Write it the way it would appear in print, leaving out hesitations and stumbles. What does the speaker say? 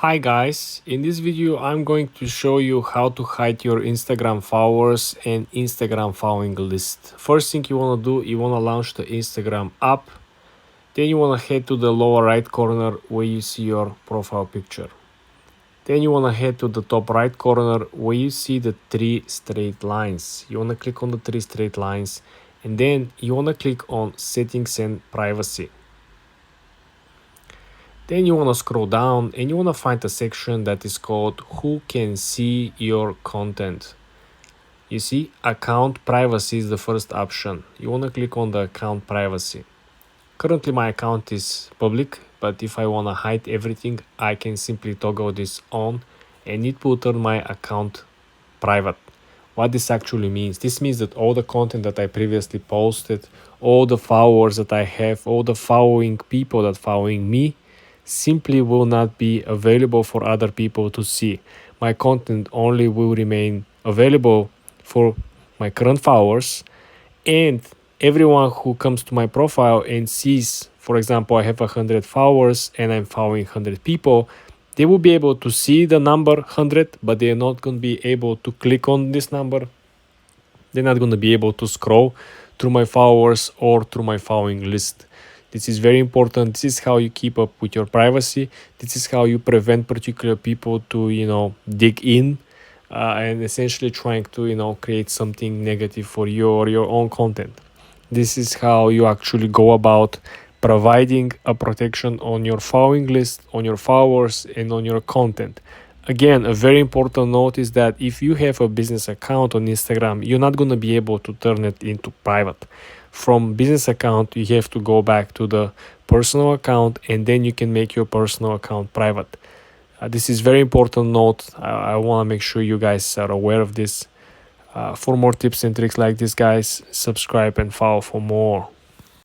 Hi guys, in this video I'm going to show you how to hide your Instagram followers and Instagram following list. First thing you want to do, you want to launch the Instagram app. Then you want to head to the lower right corner where you see your profile picture. Then you want to head to the top right corner where you see the three straight lines. You want to click on the three straight lines and then you want to click on settings and privacy. Then you want to scroll down and you want to find a section that is called Who Can See Your Content. You see, account privacy is the first option. You want to click on the account privacy. Currently my account is public, but if I want to hide everything, I can simply toggle this on and it will turn my account private. What this actually means? This means that all the content that I previously posted, all the followers that I have, all the following people that following me, simply will not be available for other people to see. My content only will remain available for my current followers, and everyone who comes to my profile and sees, for example, I have 100 followers and I'm following 100 people, they will be able to see the number 100, but they are not going to be able to click on this number. They're not going to be able to scroll through my followers or through my following list. This is very important. This is how you keep up with your privacy. This is how you prevent particular people to, dig in and essentially trying to, create something negative for you or your own content. This is how you actually go about providing a protection on your following list, on your followers, and on your content. Again, a very important note is that if you have a business account on Instagram, you're not going to be able to turn it into private. From business account, you have to go back to the personal account and then you can make your personal account private. This is very important note. I want to make sure you guys are aware of this. For more tips and tricks like this, guys, subscribe and follow for more.